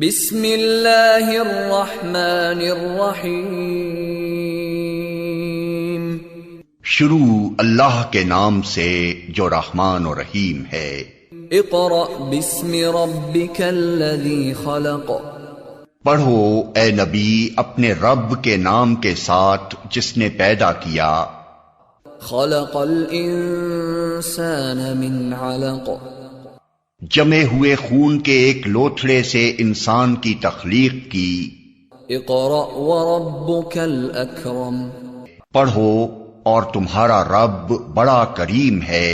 बिस्मिल्लाहिर्रहमानिर्रहीम। शुरू अल्लाह के नाम से जो रहमान और रहीम है। इक़रा बिस्मि रब्बिकल्लज़ी खलक़। पढ़ो ए नबी अपने रब के नाम के साथ जिसने पैदा किया। खलक़ल इंसान मिन अलक़। जमे हुए खून के एक लोथड़े से इंसान की तख्लीक की। इक़रा व रब्बुकल अकरम। पढ़ो और तुम्हारा रब बड़ा करीम है।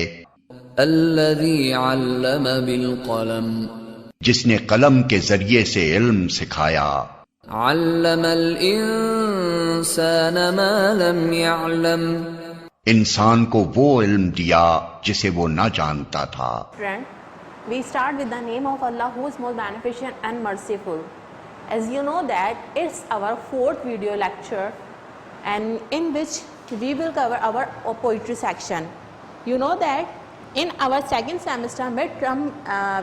अल्लज़ी अल्लम बिल क़लम। जिसने कलम के जरिए से इल्म सिखाया। अल्लमल इंसान मा लम यअलम। इंसान को वो इल्म दिया जिसे वो न जानता था। Friend, we start with the name of Allah who is most beneficent and merciful. As you know that it's our 4th video lecture and in which we will cover our poetry section. You know that in our 2nd semester midterm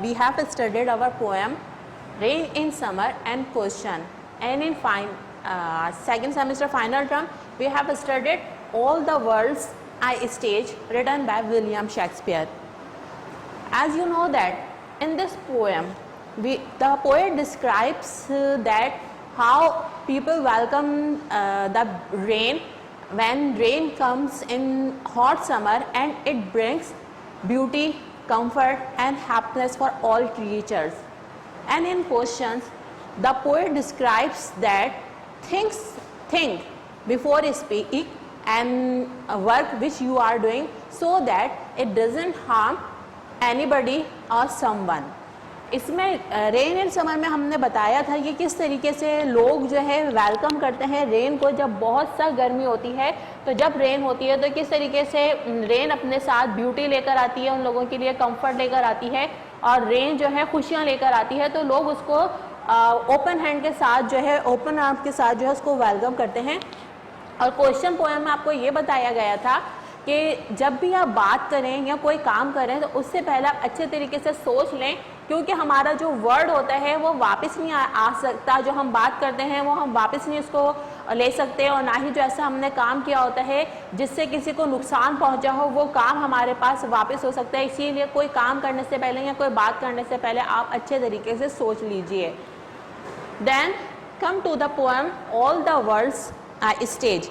we have studied our poem Rain in Summer and Question, and in 2nd semester final term we have studied All the World's I Stage written by William Shakespeare. As you know that in this poem the poet describes that how people welcome the rain when rain comes in hot summer, and it brings beauty, comfort and happiness for all creatures. And in Questions the poet describes that think before speak and work which you are doing so that it doesn't harm anybody or someone. इसमें rain in summer में हमने बताया था कि किस तरीके से लोग जो है वेलकम करते हैं रेन को जब बहुत सा गर्मी होती है। तो जब रेन होती है तो किस तरीके से रेन अपने साथ ब्यूटी लेकर आती है, उन लोगों के लिए कंफर्ट लेकर आती है, और रेन जो है खुशियाँ लेकर आती है। तो लोग उसको ओपन हैंड के साथ जो है, ओपन आर्म के साथ जो है उसको वेलकम करते हैं। और क्वेश्चन पोएम में आपको ये बताया गया था कि जब भी आप बात करें या कोई काम करें तो उससे पहले आप अच्छे तरीके से सोच लें, क्योंकि हमारा जो वर्ड होता है वो वापस नहीं आ सकता। जो हम बात करते हैं वो हम वापस नहीं उसको ले सकते, और ना ही जो ऐसा हमने काम किया होता है जिससे किसी को नुकसान पहुंचा हो वो काम हमारे पास वापस हो सकता है। इसीलिए कोई काम करने से पहले या कोई बात करने से पहले आप अच्छे तरीके से सोच लीजिए। Then come to the poem all the world's a stage.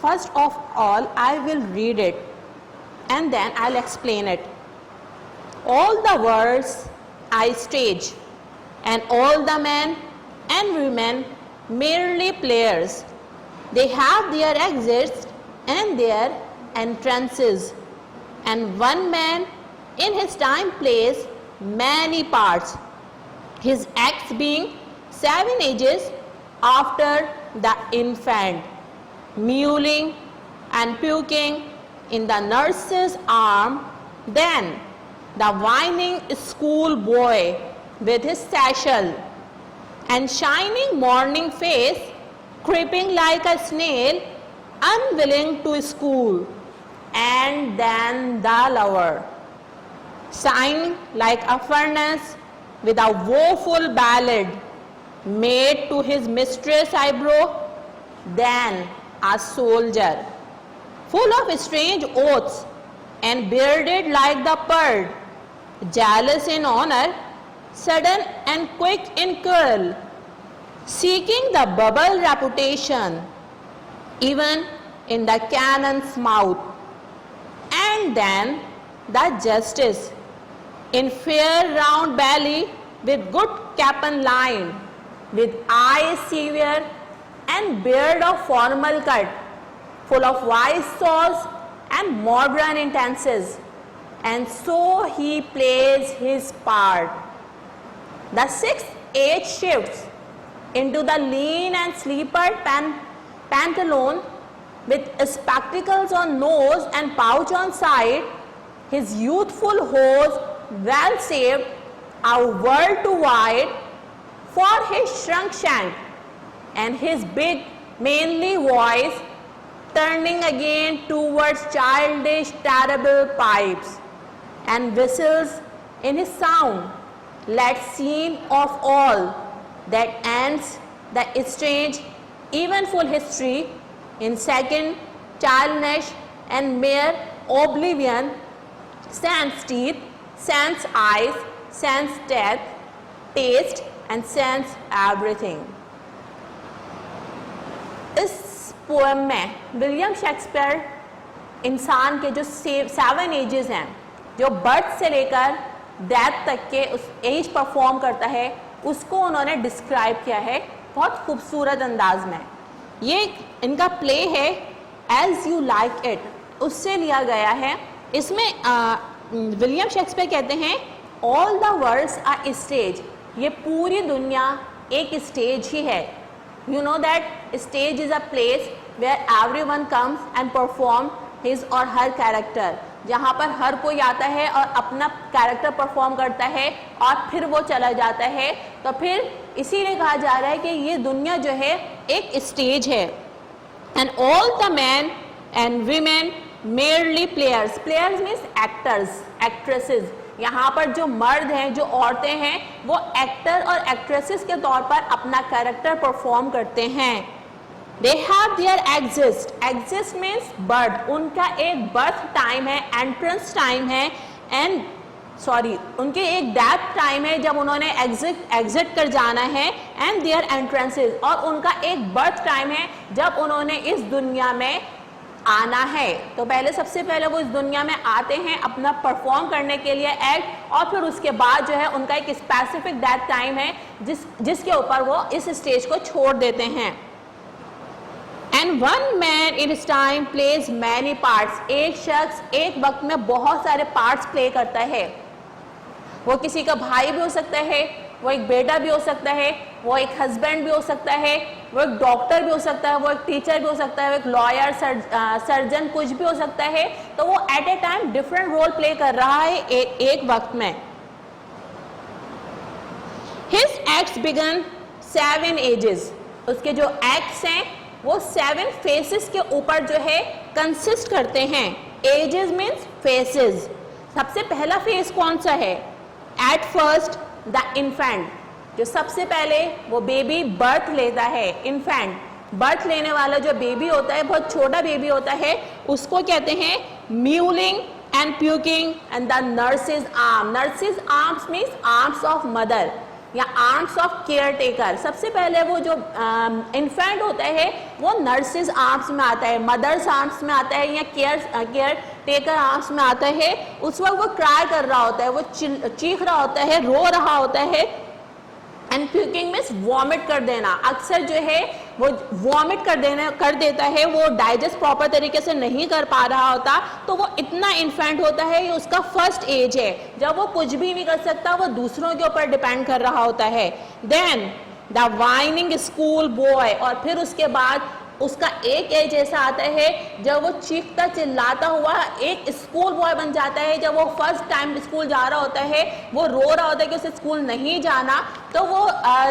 First of all, I will read it and then I'll explain it. All the words I stage, and all the men and women merely players. They have their exits and their entrances, and one man in his time plays many parts, his acts being 7 ages after the infant, mewling and puking in the nurse's arm, then the whining school boy with his satchel and shining morning face creeping like a snail, unwilling to school, and then the lover sighing like a furnace with a woeful ballad made to his mistress eyebrow, then a soldier full of strange oaths and bearded like the bird, jealous in honor, sudden and quick in quarrel, seeking the bubble reputation even in the cannon's mouth. And then the justice in fair round belly with good cap and line, with eyes severe and beard of formal cut, full of wise saws and modern intenses, and so he plays his part. The 6-8 shifts into the lean and sleeper pantaloon with spectacles on nose and pouch on side, his youthful hose well saved, a world too wide for his shrunk shank, and his big manly voice turning again towards childish terrible pipes and whistles in his sound, let scene of all that ends the strange eventful history in second, childish and mere oblivion, sans teeth, sans eyes, sans death, taste and sans everything. इस poem में William Shakespeare इंसान के जो 7 edges हैं, जो birth से लेकर death तक के उस एज परफॉर्म करता है, उसको उन्होंने डिस्क्राइब किया है बहुत खूबसूरत अंदाज में। ये इनका प्ले है एज यू लाइक इट, उससे लिया गया है। इसमें विलियम शेक्सपियर कहते हैं all the worlds are stage, ये पूरी दुनिया एक स्टेज ही है। You know that stage is a place where everyone comes and perform his or her character, जहाँ पर हर कोई आता है और अपना कैरेक्टर परफॉर्म करता है और फिर वो चला जाता है। तो फिर इसीलिए कहा जा रहा है कि ये दुनिया जो है एक स्टेज है। And all the man and women merely players, players means actors, actresses. यहाँ पर जो मर्द हैं, जो औरतें हैं, वो एक्टर और एक्ट्रेसेस के तौर पर अपना कैरेक्टर परफॉर्म करते हैं। दे have their exist means birth, उनका एक बर्थ टाइम है, एंट्रेंस टाइम है, उनके एक डेथ टाइम है जब उन्होंने एग्जिट कर जाना है, एंड देयर एंट्रेंसेस, और उनका एक बर्थ टाइम है जब उन्होंने इस दुनिया में आना है। तो पहले सबसे पहले वो इस दुनिया में आते हैं अपना परफॉर्म करने के लिए एक्ट, और फिर उसके बाद जो है उनका एक स्पेसिफिक डेथ टाइम है जिसके ऊपर वो इस स्टेज को छोड़ देते हैं। And one man in his time plays many parts, एक शख्स एक वक्त में बहुत सारे पार्ट्स प्ले करता है। वो किसी का भाई भी हो सकता है, वो एक बेटा भी हो सकता है, वो एक हस्बैंड भी हो सकता है, वो एक डॉक्टर भी हो सकता है, वो एक टीचर भी हो सकता है, वो एक लॉयर, सर्जन, कुछ भी हो सकता है। तो वो at a time different role play कर रहा है एक वक्त में। हिज एक्ट्स बिगन 7 एजेस, उसके जो एक्ट्स हैं वो 7 फेसेस के ऊपर जो है कंसिस्ट करते हैं। Ages means phases. सबसे पहला फेस कौन सा है? एट फर्स्ट द इन्फेंट, जो सबसे पहले वो बेबी बर्थ लेता है। इन्फेंट, बर्थ लेने वाला जो बेबी होता है, बहुत छोटा बेबी होता है, उसको कहते हैं mewling and puking and the nurses arm. Nurses arms means arms of mother या आर्म्स ऑफ केयर टेकर। सबसे पहले वो जो इन्फेंट होता है वो नर्सेज आर्म्स में आता है, मदर्स आर्म्स में आता है, या केयर टेकर आर्म्स में आता है। उस वक्त वो क्राई कर रहा होता है, वो चीख रहा होता है, रो रहा होता है। एंड प्यूकिंग मीन्स वॉमिट कर देना। अक्सर जो है वो वॉमिट कर देता है, वो डाइजेस्ट प्रॉपर तरीके से नहीं कर पा रहा होता, तो वो इतना इन्फेंट होता है, ये उसका फर्स्ट एज है जब वो कुछ भी नहीं कर सकता, वो दूसरों के ऊपर डिपेंड कर रहा होता है। Then the whining school boy, और फिर उसके बाद उसका एक एज ऐसा आता है जब वो चीखता चिल्लाता हुआ एक स्कूल बॉय बन जाता है। जब वो फर्स्ट टाइम स्कूल जा रहा होता है, वो रो रहा होता है कि उसे स्कूल नहीं जाना, तो वो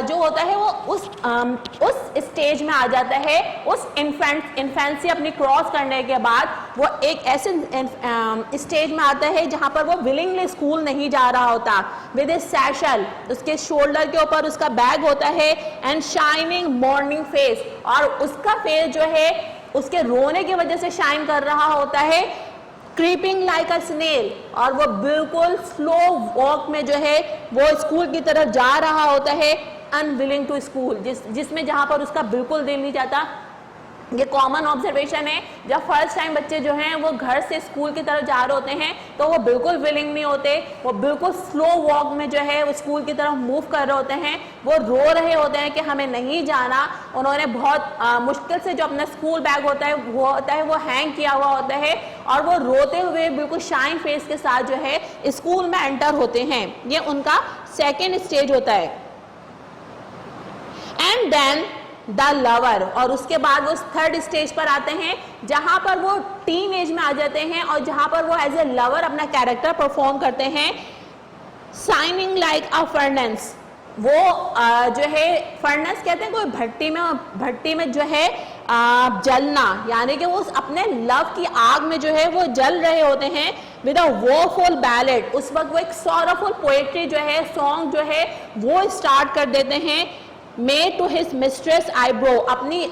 जो होता है वो उस स्टेज में आ जाता है। उस इन्फेंसी अपनी क्रॉस करने के बाद वो एक ऐसे स्टेज में आता है जहाँ पर वो विलिंगली स्कूल नहीं जा रहा होता। विद ए सैशल, उसके शोल्डर के ऊपर उसका बैग होता है, एंड शाइनिंग मॉर्निंग फेस, और उसका फेस जो है उसके रोने की वजह से शाइन कर रहा होता है। क्रीपिंग लाइक अ स्नेल, और वो बिल्कुल स्लो वॉक में जो है वो स्कूल की तरफ जा रहा होता है। अनविलिंग टू स्कूल, जिसमें जहाँ पर उसका बिल्कुल दिल नहीं जाता। ये कॉमन ऑब्जर्वेशन है, जब फर्स्ट टाइम बच्चे जो हैं वो घर से स्कूल की तरफ जा रहे होते हैं तो वो बिल्कुल विलिंग नहीं होते, वो बिल्कुल स्लो वॉक में जो है वो स्कूल की तरफ मूव कर रहे होते हैं। वो रो रहे होते हैं कि हमें नहीं जाना। उन्होंने बहुत मुश्किल से जो अपना स्कूल बैग होता है वो हैंग किया हुआ होता है, और वो रोते हुए बिल्कुल शाइन फेस के साथ जो है स्कूल में एंटर होते हैं। ये उनका सेकेंड स्टेज होता है। एंड देन द लवर, और उसके बाद वो थर्ड स्टेज पर आते हैं जहां पर वो टीन एज में आ जाते हैं और जहां पर वो एज ए लवर अपना कैरेक्टर परफॉर्म करते हैं। शाइनिंग लाइक अ फर्नेस, वो जो है फर्नेस कहते हैं कोई भट्टी में जो है जलना, यानी कि वो अपने लव की आग में जो है वो जल रहे होते हैं। विद अ वोफुल बैलेड, उस वक्त वो एक सॉरफुल पोएट्री जो है, सॉन्ग जो है वो स्टार्ट कर देते हैं। Made to his mistress eyebrow, अपनी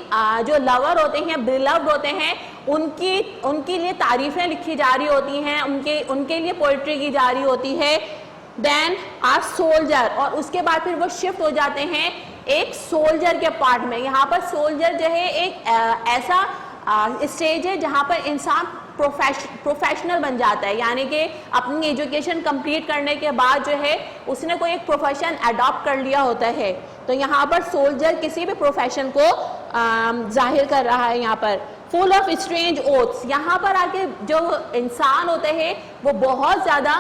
जो लवर होते हैं, बिलव्ड होते हैं, उनके लिए तारीफें लिखी जा रही होती हैं, उनके लिए पोइट्री की जा रही होती है। देन आ सोल्जर, और उसके बाद फिर वो शिफ्ट हो जाते हैं एक सोल्जर के पार्ट में। यहाँ पर सोल्जर जो है एक ऐसा स्टेज है जहाँ पर इंसान प्रोफेशनल बन जाता है, यानी कि अपनी एजुकेशन कंप्लीट करने के बाद जो है उसने कोई एक प्रोफेशन अडॉप्ट कर लिया होता है। तो यहाँ पर सोल्जर किसी भी प्रोफेशन को जाहिर कर रहा है। यहाँ पर फुल ऑफ स्ट्रेंज ओथ्स, यहाँ पर आके जो इंसान होते हैं वो बहुत ज़्यादा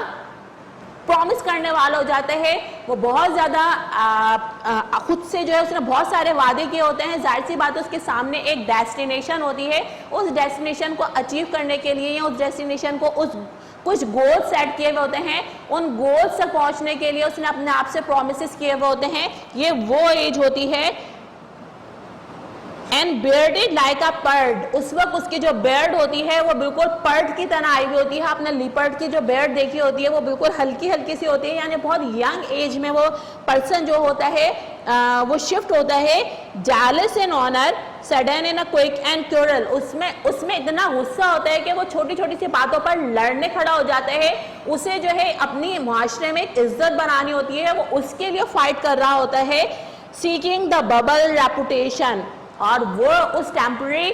प्रॉमिस करने वाला हो जाता है, वो बहुत ज़्यादा खुद से जो है उसने बहुत सारे वादे किए होते हैं। जाहिर सी बात है उसके सामने एक डेस्टिनेशन होती है, उस डेस्टिनेशन को अचीव करने के लिए या उस डेस्टिनेशन को कुछ गोल्स सेट किए हुए होते हैं, उन गोल्स तक पहुंचने के लिए उसने अपने आप से प्रॉमिसेस किए हुए होते हैं। ये वो एज होती है। And bearded like a PERT, उस वक्त उसकी जो बियर्ड होती है वो बिल्कुल पर्ड की तरह आई हुई होती है। आपने लिपर्ड की जो बियर्ड देखी होती है वो बिल्कुल हल्की हल्की सी होती है, यानी बहुत यंग एज में वो पर्सन जो होता है वो शिफ्ट होता है। Jealous in honour, sudden in a quick and quarrel, उसमें इतना गुस्सा होता है कि वो छोटी छोटी सी बातों पर लड़ने खड़ा हो जाता है। उसे जो है अपनी मुआशरे में एक इज्जत बनानी होती है, वो उसके लिए फाइट कर रहा होता है। सीकिंग द बबल रेपुटेशन, और वो उस टेम्पररी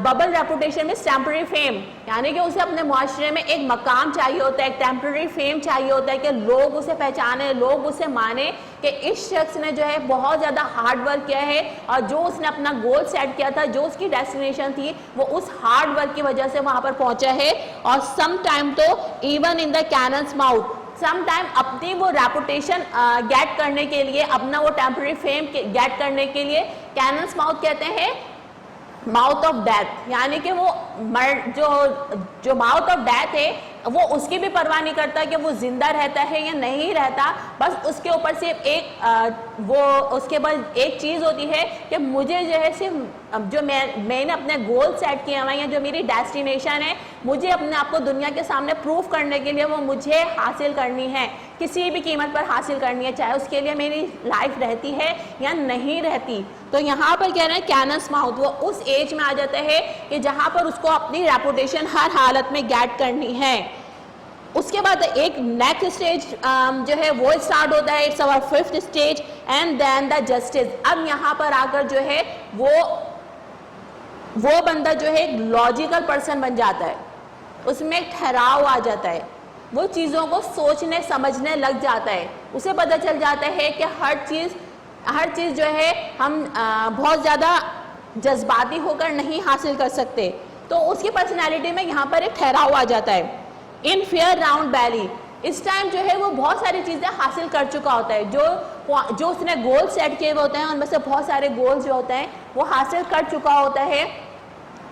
बबल रेपुटेशन में टेम्पररी फेम, यानी कि उसे अपने मुआशरे में एक मकाम चाहिए होता है, एक टेम्पररी फेम चाहिए होता है कि लोग उसे पहचाने, लोग उसे माने कि इस शख्स ने जो है बहुत ज़्यादा हार्ड वर्क किया है और जो उसने अपना गोल सेट किया था, जो उसकी डेस्टिनेशन थी, वो उस हार्ड वर्क की वजह से वहाँ पर पहुँचा है। और सम टाइम तो even in the cannon's mouth, some time अपनी वो रेपुटेशन गेट करने के लिए, अपना वो टेम्पररी फेम गेट करने के लिए कैनन्स माउथ कहते हैं माउथ ऑफ डेथ, यानी कि वो जो माउथ ऑफ डेथ है वो उसकी भी परवाह नहीं करता कि वो जिंदा रहता है या नहीं रहता, बस उसके ऊपर सिर्फ उसके बाद एक चीज़ होती है कि मुझे जो है सिर्फ जो मैंने अपने गोल सेट किए हुए हैं या जो मेरी डेस्टिनेशन है, मुझे अपने आप को दुनिया के सामने प्रूफ करने के लिए वो मुझे हासिल करनी है, किसी भी कीमत पर हासिल करनी है, चाहे उसके लिए मेरी लाइफ रहती है या नहीं रहती। तो यहाँ पर कह रहे हैं कैनन्स माउथ, वो उस एज में आ जाता है कि जहाँ पर उसको अपनी रेपुटेशन हर हालत में गेट करनी है। उसके बाद एक नेक्स्ट स्टेज जो है वो स्टार्ट होता है, it's our fifth stage, and then the justice. अब यहाँ पर आकर जो है वो बंदा जो है एक लॉजिकल पर्सन बन जाता है, उसमें एक ठहराव आ जाता है, वो चीज़ों को सोचने समझने लग जाता है, उसे पता चल जाता है कि हर चीज़ जो है हम बहुत ज़्यादा जज्बाती होकर नहीं हासिल कर सकते। तो उसकी पर्सनैलिटी में यहाँ पर एक ठहराव आ जाता है। इन फेयर राउंड बैली, इस टाइम जो है वो बहुत सारी चीज़ें हासिल कर चुका होता है, जो उसने गोल सेट किए हुए होते हैं उनमें से बहुत सारे गोल्स जो होते हैं वो हासिल कर चुका होता है।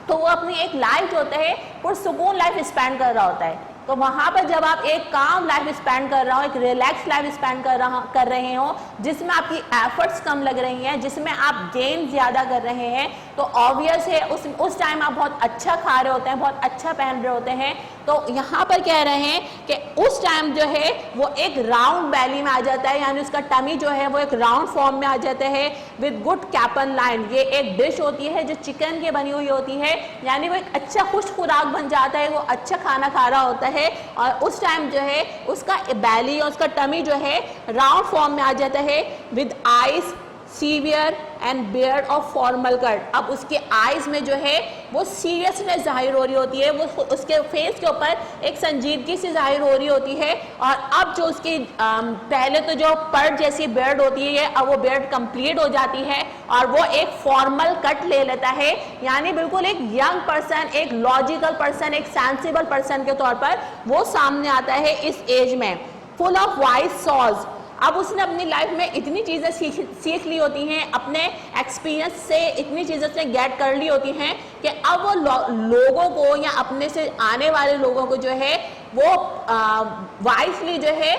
तो वो अपनी एक लाइफ जो होता है पुरसुकून लाइफ स्पेंड कर रहा होता है। तो वहाँ पर जब आप एक काम लाइफ स्पेंड कर रहा हो, एक रिलैक्स लाइफ स्पेंड कर रहे हो, जिसमें आपकी एफर्ट्स कम लग रही हैं, जिसमें आप गेन ज़्यादा कर रहे हैं, तो ऑब्वियस है उस टाइम आप बहुत अच्छा खा रहे होते हैं, बहुत अच्छा पहन रहे होते हैं। तो यहाँ पर कह रहे हैं कि उस टाइम जो है वो एक राउंड बैली में आ जाता है, यानी उसका टमी जो है वो एक राउंड फॉर्म में आ जाता है विद गुड कैपन लाइन। ये एक डिश होती है जो चिकन की बनी हुई होती है, यानी वो एक अच्छा खुश खुराक बन जाता है, वो अच्छा खाना खा रहा होता है। और उस टाइम जो है उसका बैली और उसका टमी जो है राउंड फॉर्म में आ जाता है with eyes severe and beard of formal cut. अब उसके आईज में जो है वो सीरियसनेस जाहिर हो रही होती है, वो उसके फेस के ऊपर एक संजीदगी सी जाहिर हो रही होती है। और अब जो उसकी पहले तो जो पर्ट जैसी बियर्ड होती है, अब वो बियर्ड कंप्लीट हो जाती है और वो एक फॉर्मल कट ले लेता है, यानी बिल्कुल एक यंग पर्सन, एक लॉजिकल पर्सन, एक सेंसिबल पर्सन के तौर पर वो सामने आता है इस एज में। फुल ऑफ वाइज सॉज, अब उसने अपनी लाइफ में इतनी चीज़ें सीख ली होती हैं, अपने एक्सपीरियंस से इतनी चीज़ें उसने गेट कर ली होती हैं कि अब वो लोगों को या अपने से आने वाले लोगों को जो है वो वाइजली जो है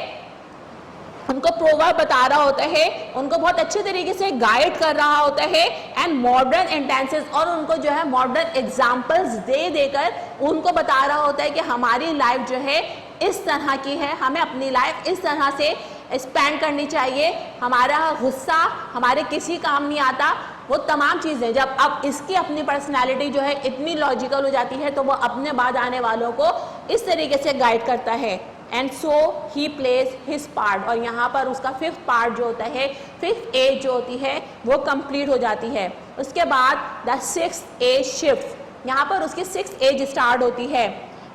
उनको प्रोवर्ब बता रहा होता है, उनको बहुत अच्छे तरीके से गाइड कर रहा होता है, एंड मॉडर्न इंटेंसेस, और उनको जो है मॉडर्न एग्जाम्पल्स देकर उनको बता रहा होता है कि हमारी लाइफ जो है इस तरह की है, हमें अपनी लाइफ इस तरह से स्पेंड करनी चाहिए, हमारा गुस्सा हमारे किसी काम नहीं आता, वो तमाम चीज़ें जब अब इसकी अपनी पर्सनालिटी जो है इतनी लॉजिकल हो जाती है तो वो अपने बाद आने वालों को इस तरीके से गाइड करता है। And so he plays his part, और यहाँ पर उसका 5th पार्ट जो होता है, 5th एज जो होती है वो कंप्लीट हो जाती है। उसके बाद द 6th एज शिफ्ट, यहाँ पर उसकी 6th एज स्टार्ट होती है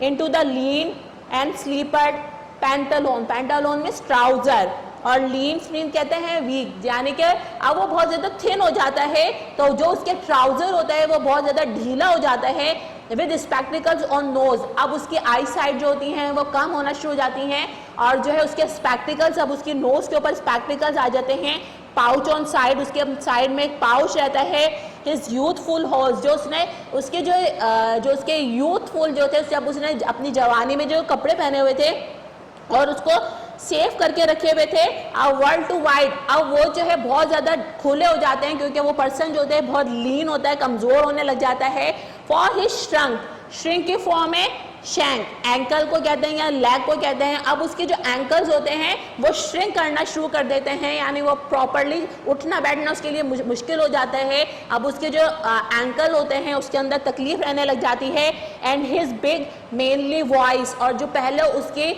इनटू द लीन एंड स्लीपर्ड पैंटालोन, पैंटालोन में ट्राउजर, और लीन स्लीन कहते हैं वीक, यानी कि अब वो बहुत ज़्यादा थिन हो जाता है तो जो उसके ट्राउजर होता है वो बहुत ज़्यादा ढीला हो जाता है। विद स्पेक्टिकल्स ऑन नोज, अब उसकी आई साइड जो होती हैं वो कम होना शुरू हो जाती हैं, और जो है उसके स्पेक्टिकल्स, अब उसकी नोज के ऊपर स्पेक्टिकल्स आ जाते हैं। पाउच ऑन साइड, उसके साइड में एक पाउच रहता है। हिज यूथफुल हॉर्स, जो उसने उसके जो उसके यूथफुल जो थे, जब उसने अपनी जवानी में जो कपड़े पहने हुए थे और उसको सेव करके रखे हुए थे, अब वर्ल्ड टू वाइड, अब वो जो है बहुत ज़्यादा खुले हो जाते हैं क्योंकि वो पर्सन जो होता है बहुत लीन होता है, कमज़ोर होने लग जाता है। फॉर हिज श्रंक, श्रिंक की फॉर्म है शैंक, एंकल को कहते हैं या लेग को कहते हैं। अब उसके जो एंकल्स होते हैं वो श्रिंक करना शुरू कर देते हैं, यानी वो प्रॉपरली उठना बैठना उसके लिए मुश्किल हो जाता है। अब उसके जो एंकल होते हैं उसके अंदर तकलीफ रहने लग जाती है। And his big mainly voice, और जो पहले उसकी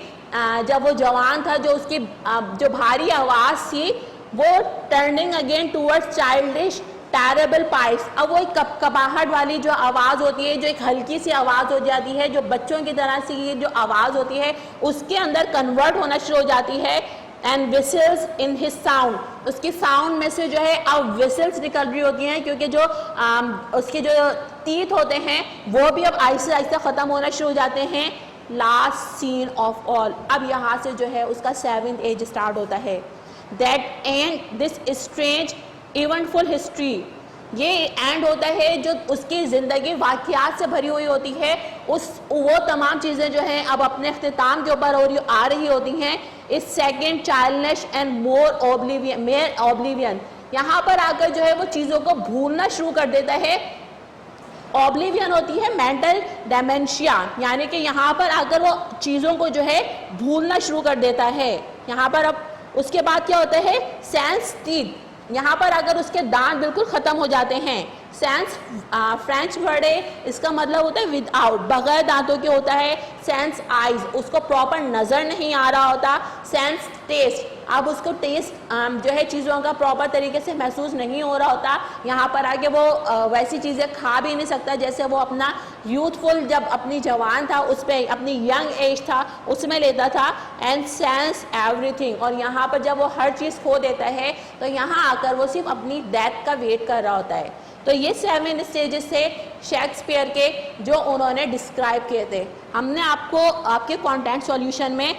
जब वो जवान था, जो उसकी जो भारी आवाज़ थी वो turning again towards childish terrible price, अब वो एक कपकपाहट वाली जो आवाज़ होती है, जो एक हल्की सी आवाज़ हो जाती है, जो बच्चों की तरह से जो आवाज़ होती है उसके अंदर कन्वर्ट होना शुरू हो जाती है। And whistles in his sound, उसकी साउंड में से जो है अब विसल्स निकल रही होती हैं क्योंकि जो उसके जो टीथ होते हैं वो भी अब आहिस्ते आहिस्ते ख़त्म होना शुरू हो जाते हैं। लास्ट सीन ऑफ ऑल, अब यहाँ से जो है उसका 7th एज स्टार्ट होता है। That and this strange eventful history, ये एंड होता है जो उसकी ज़िंदगी वाक़यात से भरी हुई होती है, वो तमाम चीज़ें जो हैं अब अपने अख्तिताम के ऊपर आ रही होती हैं। इस सेकेंड चाइल्डनेस एंड मोर ओब्लिवियन, यहाँ पर आकर जो है वो चीज़ों को भूलना शुरू कर देता है। ऑब्लिवियन होती है मेंटल डेमेंशिया, यानी कि यहाँ पर आकर वो चीज़ों को जो है भूलना शुरू कर देता है। यहाँ पर अब उसके बाद क्या होता है, सेंस टीथ, यहाँ पर अगर उसके दांत बिल्कुल ख़त्म हो जाते हैं। सेंस फ्रेंच वर्ड है, इसका मतलब होता है विदाउट, बगैर दांतों के होता है। सेंस आइज, उसको प्रॉपर नज़र नहीं आ रहा होता। सेंस टेस्ट, अब उसको टेस्ट जो है चीज़ों का प्रॉपर तरीके से महसूस नहीं हो रहा होता। यहाँ पर आके वो वैसी चीज़ें खा भी नहीं सकता जैसे वो अपना यूथफुल जब अपनी जवान था उस पर, अपनी यंग एज था उसमें लेता था। एंड सेंस एवरीथिंग, और यहाँ पर जब वो हर चीज़ खो देता है तो यहाँ आकर वो सिर्फ अपनी डेथ का वेट कर रहा होता है। तो ये 7 स्टेजेस थे शेक्सपियर के जो उन्होंने डिस्क्राइब किए थे। हमने आपको आपके कंटेंट सॉल्यूशन में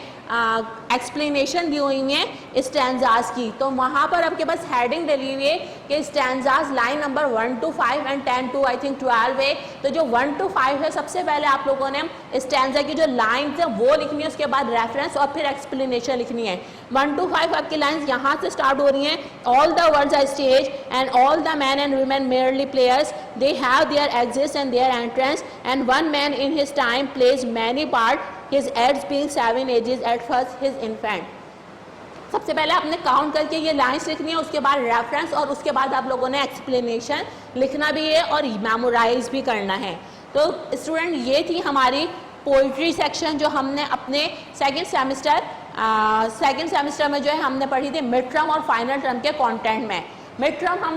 एक्सप्लेनेशन दी हुई है स्टैंजाज की, तो वहाँ पर आपके पास हेडिंग डली हुई है कि stanzas line number 1 to 5 and 10 to I think 12 है। तो जो 1 to 5 है, सबसे पहले आप लोगों ने स्टैंजा की जो लाइन्स है वो लिखनी है, उसके बाद रेफरेंस और फिर एक्सप्लेनेशन लिखनी है। 1 to 5 आपकी लाइन्स यहाँ से स्टार्ट हो रही हैं। All the worlds are stage and all the man and women merely players, they have their exits and their entrance and one man in his time plays many part, his age being 7 ages at first his infant। सबसे पहले आपने count करके ये lines लिखनी है, उसके बाद reference और उसके बाद आप लोगों ने एक्सप्लेनेशन लिखना भी है और मेमोराइज भी करना है। तो स्टूडेंट, ये थी हमारी पोइट्री सेक्शन जो हमने अपने सेकेंड सेमेस्टर में जो है हमने पढ़ी थी मिड टर्म और फाइनल टर्म के कंटेंट में। मिड टर्म हम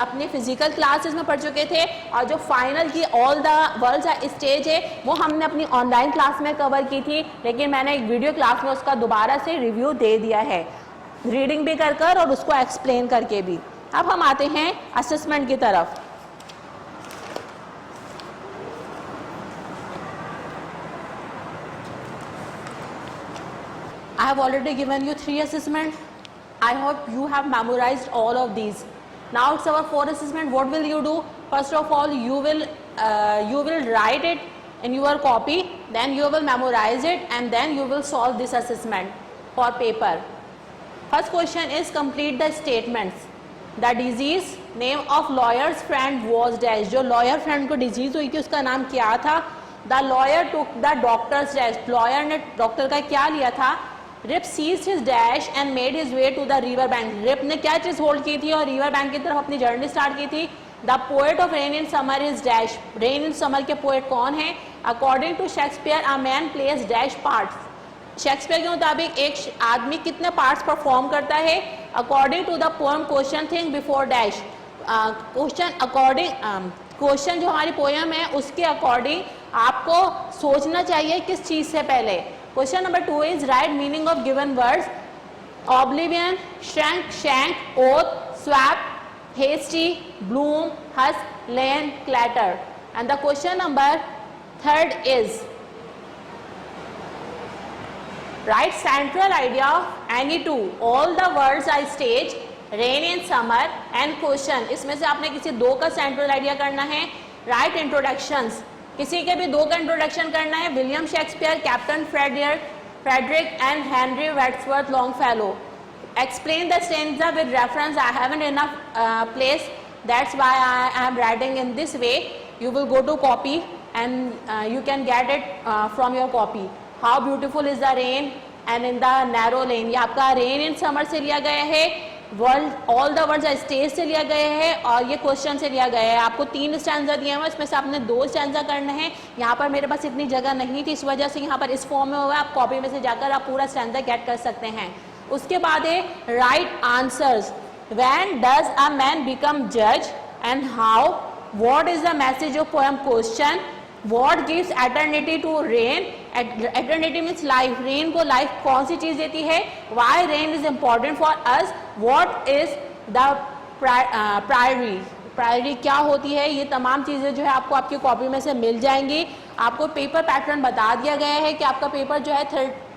अपने फिजिकल क्लासेस में पढ़ चुके थे और जो फाइनल की ऑल द वर्ल्ड्स स्टेज है वो हमने अपनी ऑनलाइन क्लास में कवर की थी, लेकिन मैंने एक वीडियो क्लास में उसका दोबारा से रिव्यू दे दिया है, रीडिंग भी कर और उसको एक्सप्लेन करके भी। अब हम आते हैं असेसमेंट की तरफ। I have already given you 3 assessments. I hope you have memorized all of these. Now it's our 4th assessment. What will you do? First of all, you will write it in your copy, then you will memorize it, and then you will solve this assessment for paper. First question is complete the statements. The disease name of lawyer's friend was dash. जो lawyer friend को disease हुई थी उसका नाम क्या था? The lawyer took the doctor's test. Lawyer ने doctor का क्या लिया था? Rip seized his dash and made his way to the river bank. Rip ने क्या चीज होल्ड की थी और रिवर बैंक की तरफ अपनी जर्नी स्टार्ट की थी. The poet of rain in summer is dash. Rain in summer के पोएट कौन है? According to Shakespeare a man plays dash parts. Shakespeare के मुताबिक एक आदमी कितने पार्ट्स परफॉर्म करता है? According to the poem question think before dash. Question according question जो हमारी पोएम है उसके अकॉर्डिंग आपको सोचना चाहिए किस चीज से पहले. Question number 2 is right meaning of given words. Oblivion, shank, shank, oath, swap, hasty, bloom, husk, lane, clatter. And the question number 3 is write central idea of any two. All the words are stage, rain in summer and question. इसमें से आपने किसी दो का central idea करना है. Write introductions. किसी के भी दो का इंट्रोडक्शन करना है. William Shakespeare, captain Frederick and Henry Wordsworth Longfellow. Explain the stanza with reference. I haven't enough place, that's why I am writing in this way. You will go to copy and you can get it from your copy. How beautiful is the rain and in the narrow lane. ये आपका rain in summer से लिया गया है. World all the worlds stage से लिया गया है और ये क्वेश्चन से लिया गया है. आपको 3 स्टैंजा दिए हुए, इसमें से आपने 2 स्टैंजा करने हैं. यहाँ पर मेरे पास इतनी जगह नहीं थी, इस वजह से यहाँ पर इस फॉर्म में हुआ है. आप कॉपी में से जाकर आप पूरा स्टैंजा गेट कर सकते हैं. उसके बाद है right answers. When does a man become जज and how. What is the message of poem question. What gives eternity to rain. Eternity means life. Rain को लाइफ कौन सी चीज देती है. Why rain is important for us. What is the priory क्या होती है. ये तमाम चीजें जो है आपको आपकी कॉपी में से मिल जाएंगी. आपको पेपर पैटर्न बता दिया गया है कि आपका पेपर जो है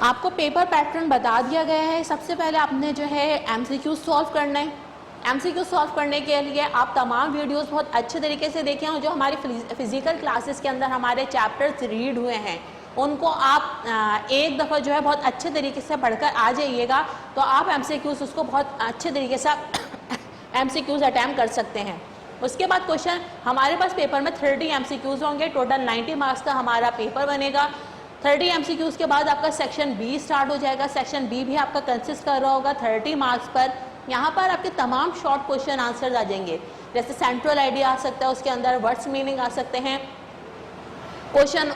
आपको पेपर पैटर्न बता दिया गया है. सबसे पहले आपने जो है एमसीक्यू सॉल्व करना है. एमसीक्यू सॉल्व करने के लिए आप तमाम वीडियोस बहुत अच्छे तरीके से देखें और जो हमारी फिजिकल क्लासेस के अंदर हमारे चैप्टर्स रीड हुए हैं उनको आप एक दफ़ा जो है बहुत अच्छे तरीके से पढ़कर आ जाइएगा तो आप एमसीक्यूज उसको बहुत अच्छे तरीके से एमसीक्यूज अटैम्प्ट कर सकते हैं. उसके बाद क्वेश्चन हमारे पास पेपर में 30 एमसीक्यूज होंगे. टोटल 90 मार्क्स का हमारा पेपर बनेगा. 30 एमसीक्यूज के बाद आपका सेक्शन बी स्टार्ट हो जाएगा. सेक्शन बी भी आपका कंसिस्ट कर रहा होगा 30 मार्क्स पर. यहाँ पर आपके तमाम शॉर्ट क्वेश्चन आंसर्स आ जाएंगे. जैसे सेंट्रल आइडिया आ सकता है, उसके अंदर वर्ड्स मीनिंग आ सकते हैं, क्वेश्चन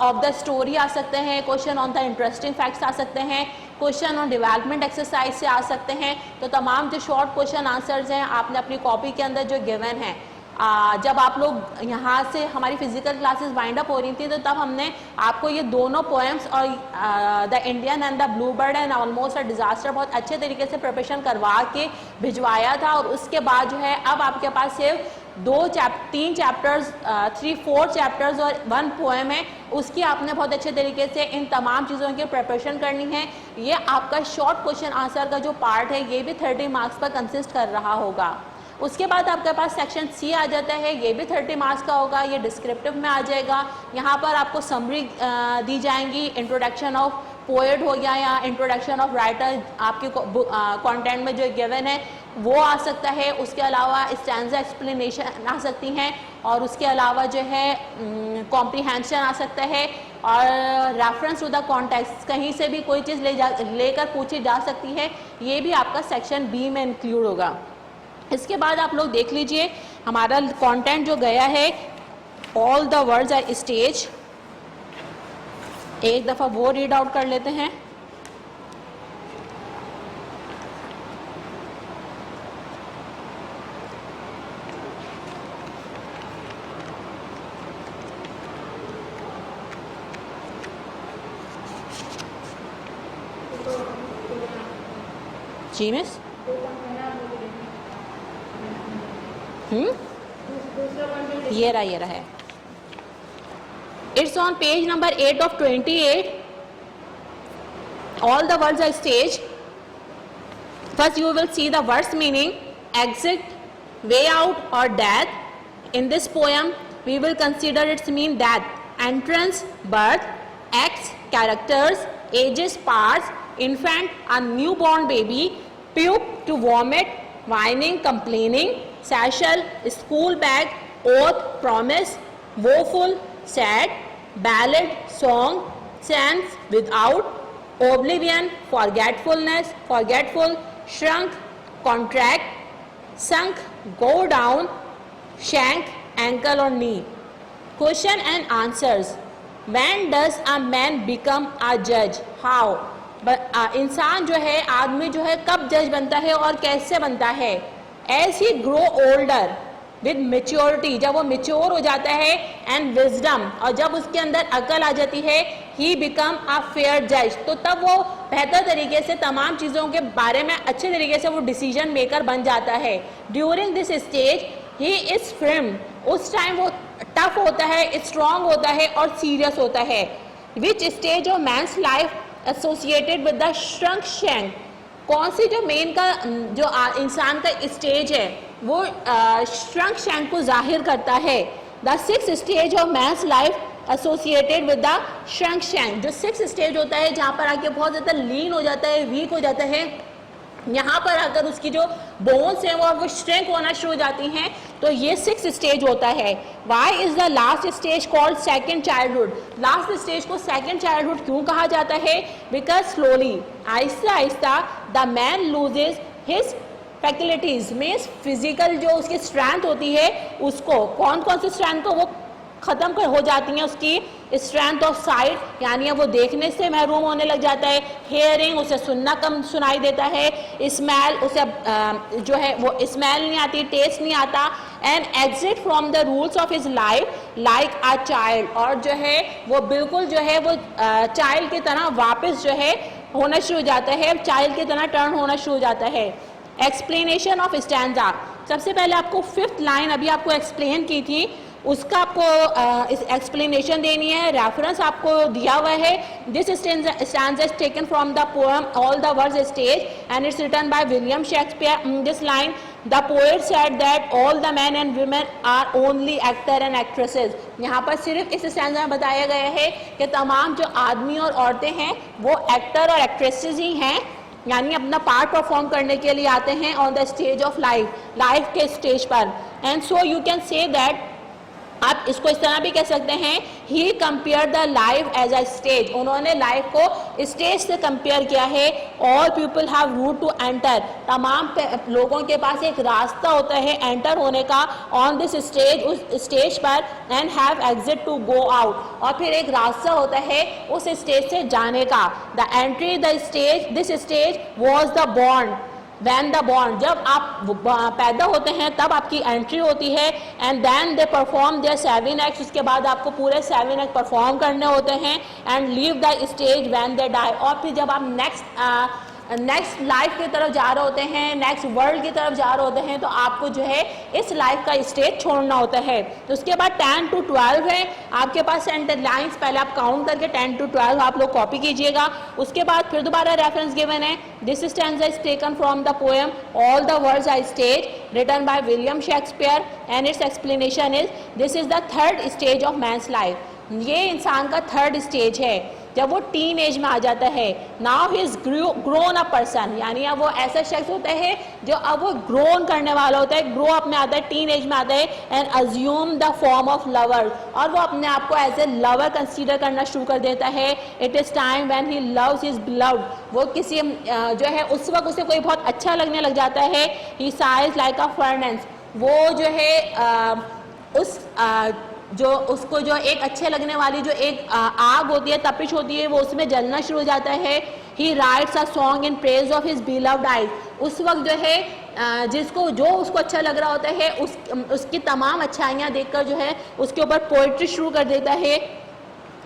ऑफ द स्टोरी आ सकते हैं, question on the interesting facts आ सकते हैं, क्वेश्चन ऑन डेवलपमेंट एक्सरसाइज से आ सकते हैं. तो तमाम जो शॉर्ट क्वेश्चन आंसर्स हैं आपने अपनी कॉपी के अंदर जो गिवन है, जब आप लोग यहाँ से हमारी फिजिकल क्लासेस वाइंड अप हो रही थी तो तब हमने आपको ये दोनों पोएम्स और the Indian and the blue bird and almost a disaster बहुत अच्छे तरीके से प्रिपरेशन करवा के भिजवाया था. और उसके बाद जो है अब आपके पास सिर्फ 3 चैप्टर्स 4 चैप्टर्स और 1 पोएम है. उसकी आपने बहुत अच्छे तरीके से इन तमाम चीज़ों की प्रिपरेशन करनी है. ये आपका शॉर्ट क्वेश्चन आंसर का जो पार्ट है ये भी 30 मार्क्स पर कंसिस्ट कर रहा होगा. उसके बाद आपके पास सेक्शन सी आ जाता है, ये भी 30 मार्क्स का होगा. ये डिस्क्रिप्टिव में आ जाएगा. यहाँ पर आपको समरी दी जाएंगी. इंट्रोडक्शन ऑफ पोएट हो गया या इंट्रोडक्शन ऑफ राइटर आपके कंटेंट में जो गिवन है वो आ सकता है. उसके अलावा स्टैंजा एक्सप्लेनेशन आ सकती हैं और उसके अलावा जो है कॉम्प्रीहेंशन आ सकता है और रेफरेंस टू द कॉन्टेक्स्ट, कहीं से भी कोई चीज़ लेकर पूछी जा सकती है. ये भी आपका सेक्शन बी में इंक्लूड होगा. इसके बाद आप लोग देख लीजिए हमारा कंटेंट जो गया है, all the worlds are stage. एक दफ़ा वो रीड आउट कर लेते हैं. जी मिस ये रहा है. It's on page number 8 of 28. All the words are staged. First you will see the words meaning, exit, way out or death. In this poem, we will consider its mean death, entrance, birth, acts, characters, ages, parts, infant, a newborn baby, puke, to vomit, whining, complaining, satchel, school bag, oath, promise, woeful, sad, ballad, song, sense, without, oblivion, forgetfulness, forgetful, shrunk, contract, sunk, go down, shank, ankle or knee. Question and answers. When does a man become a judge? How? इंसान जो है, आदमी जो है, कब जज बनता है और कैसे बनता है? As he grow older with maturity, जब वो मेच्योर हो जाता है, and wisdom, और जब उसके अंदर अकल आ जाती है, he become a fair judge, तो तब वो बेहतर तरीके से तमाम चीज़ों के बारे में अच्छे तरीके से वो डिसीजन मेकर बन जाता है. During this stage he is firm, उस टाइम वो टफ होता है, स्ट्रॉन्ग होता है और सीरियस होता है. Which stage of man's life associated with the shrunk shank? कौन सी जो मेन का जो इंसान का स्टेज है वो श्रंक शैंक को जाहिर करता है? The 6th stage of man's life associated with the shrunk shank, जो 6th स्टेज होता है जहाँ पर आके बहुत ज़्यादा लीन हो जाता है, वीक हो जाता है, यहाँ पर अगर उसकी जो बोन्स हैं वो श्रिंक होना शुरू हो जाती हैं, तो ये 6th स्टेज होता है. Why is the last stage called second childhood? Last stage को सेकेंड चाइल्डहुड क्यों कहा जाता है? बिकॉज स्लोली, आहिस्ता आहिस्ता, the man loses his faculties, means physical जो उसकी स्ट्रेंथ होती है उसको, कौन कौन सी स्ट्रेंथ को वो ख़त्म हो जाती हैं. उसकी स्ट्रेंथ ऑफ साइट, यानी वो देखने से महरूम होने लग जाता है. हेयरिंग, उसे सुनना कम सुनाई देता है. स्मेल, उसे जो है वो स्मेल नहीं आती, टेस्ट नहीं आता. And exit from the rules of his life like a child, और जो है वो बिल्कुल जो है वो चाइल्ड की तरह वापस जो है होना शुरू हो जाता है, चाइल्ड की तरह टर्न होना शुरू हो जाता है. Explanation of stanza. सबसे पहले आपको 5th लाइन अभी आपको एक्सप्लेन की थी, उसका आपको एक्सप्लेनेशन देनी है. रेफरेंस आपको दिया हुआ है. This stanza is taken from the poem all the worlds stage and it's written by William Shakespeare. This line, the poet said that all the man and women are only actor and actresses. यहाँ पर सिर्फ इस stanza में बताया गया है कि तमाम जो आदमी और औरतें हैं वो एक्टर और एक्ट्रेसेस ही हैं, यानी अपना पार्ट परफॉर्म करने के लिए आते हैं on the stage of life के स्टेज पर. And so you can say that, आप इसको इस तरह भी कह सकते हैं, he compare the life as a stage. उन्होंने लाइफ को स्टेज से कंपेयर किया है. All people have route to enter. तमाम लोगों के पास एक रास्ता होता है एंटर होने का ऑन दिस स्टेज, उस स्टेज पर. And have exit to go out, और फिर एक रास्ता होता है उस स्टेज से जाने का. The entry the stage, this stage was the born. When the born, जब आप पैदा होते हैं तब आपकी एंट्री होती है. And then they perform their 7 acts, उसके बाद आपको पूरे 7 एक्ट परफॉर्म करने होते हैं. And leave the stage when they die, और फिर जब आप नेक्स्ट लाइफ की तरफ जा रहे होते हैं, नेक्स्ट वर्ल्ड की तरफ जा रहे होते हैं, तो आपको जो है इस लाइफ का स्टेज छोड़ना होता है. तो उसके बाद 10 to 12 है आपके पास सेंटर लाइन्स, पहले आप काउंट करके 10 to 12 आप लोग कॉपी कीजिएगा. उसके बाद फिर दोबारा रेफरेंस गिवन है. This stanza is taken from the poem all the worlds are stage written by William Shakespeare and its explanation is, this is the 3rd stage of man's life. ये इंसान का 3rd stage है जब वो teen age में आ जाता है. Now he is grown a person, यानी अब वो ऐसा शख्स होता है जो अब वो ग्रोन करने वाला होता है, ग्रो अप में आता है, टीन एज में आता है. And assume the form of lover, और वो अपने आप को एज ए लवर कंसीडर करना शुरू कर देता है. It is time when he loves his beloved, वो किसी जो है उस वक्त उसे कोई बहुत अच्छा लगने लग जाता है. ही साइज लाइक अ फर्नेस, वो जो है जो उसको जो एक अच्छे लगने वाली जो एक आग होती है, तपिश होती है, वो उसमें जलना शुरू हो जाता है. ही rights a song in praise of his beloved eyes, उस वक्त जो है जिसको जो उसको अच्छा लग रहा होता है उसकी तमाम अच्छाइयाँ देखकर जो है उसके ऊपर पोइट्री शुरू कर देता है.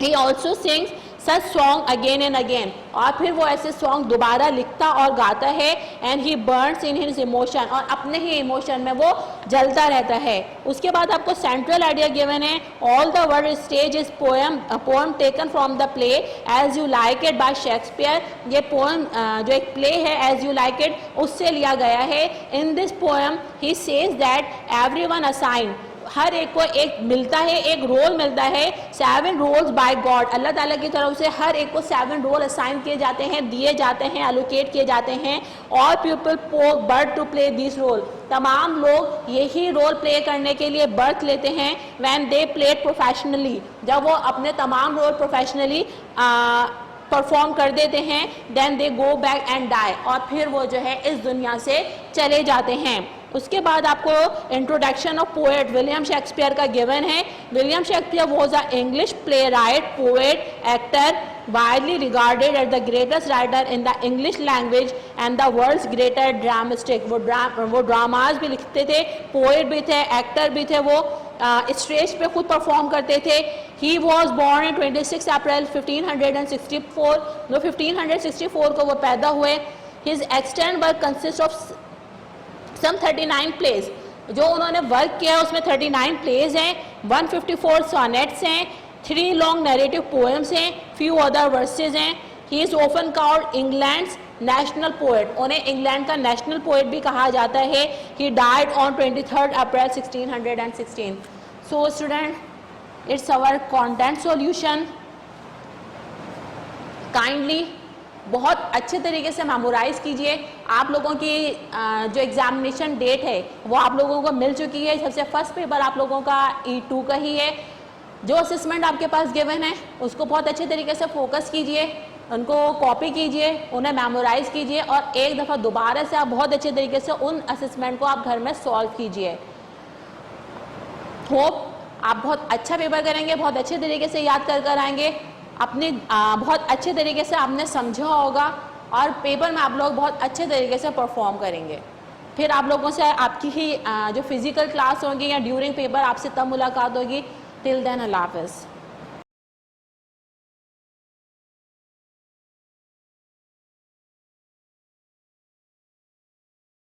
He also sings such song again and again, और फिर वो ऐसे सॉन्ग दोबारा लिखता और गाता है, and he Burns in his emotion, और अपने ही इमोशन में वो जलता रहता है। उसके बाद आपको सेंट्रल आइडिया गिवन है, all the word stage is poem taken from the play as you like it by Shakespeare. ये पोएम जो एक प्ले है एज यू लाइक इट, उससे लिया गया है। In this poem he says that everyone assign, हर एक को एक मिलता है, एक रोल मिलता है, 7 रोल्स बाय गॉड, अल्लाह ताला की तरफ से हर एक को 7 रोल असाइन किए जाते हैं, दिए जाते हैं, एलोकेट किए जाते हैं। All people poke birth to play this role, तमाम लोग यही रोल प्ले करने के लिए बर्थ लेते हैं। व्हेन दे प्लेड प्रोफेशनली, जब वो अपने तमाम रोल प्रोफेशनली परफॉर्म कर देते हैं, then they go back and die, और फिर वो जो है इस दुनिया से चले जाते हैं। उसके बाद आपको introduction of poet William Shakespeare का गिवन है। William Shakespeare was a English playwright, poet, actor, widely regarded as the greatest writer in the English language and the world's greater dramatist. वो ड्रामाज भी लिखते थे, poet भी थे, actor भी थे, वो स्टेज पे खुद परफॉर्म करते थे। ही वॉज बॉर्न इन 26 अप्रैल 1564, 1564 को वो पैदा हुए। His extant work consist of some 39 plays, जो उन्होंने वर्क किया है उसमें 39 प्लेज हैं, 154 सोनेट्स हैं, 3 लॉन्ग नैरेटिव पोएम्स हैं, फ्यू अदर वर्सेज हैं। He is often called England's national poet, उन्हें इंग्लैंड का नेशनल पोएट भी कहा जाता है। He died on 23 April 1616। So student, it's our content solution. Kindly बहुत अच्छे तरीके से मेमोराइज कीजिए। आप लोगों की जो एग्जामिनेशन डेट है वो आप लोगों को मिल चुकी है। सबसे फर्स्ट पेपर आप लोगों का E2 का ही है। जो असेसमेंट आपके पास गिवन है उसको बहुत अच्छे तरीके से फोकस कीजिए, उनको कॉपी कीजिए, उन्हें मेमोराइज कीजिए, और एक दफ़ा दोबारा से आप बहुत अच्छे तरीके से उन असेसमेंट को आप घर में सॉल्व कीजिए। होप आप बहुत अच्छा पेपर करेंगे, बहुत अच्छे तरीके से याद कर आएंगे, अपने बहुत अच्छे तरीके से आपने समझा होगा, और पेपर में आप लोग बहुत अच्छे तरीके से परफॉर्म करेंगे। फिर आप लोगों से आपकी ही जो फिज़िकल क्लास होगी या ड्यूरिंग पेपर आपसे तब मुलाकात होगी। टिल देन अल्लाह हाफ़िज़।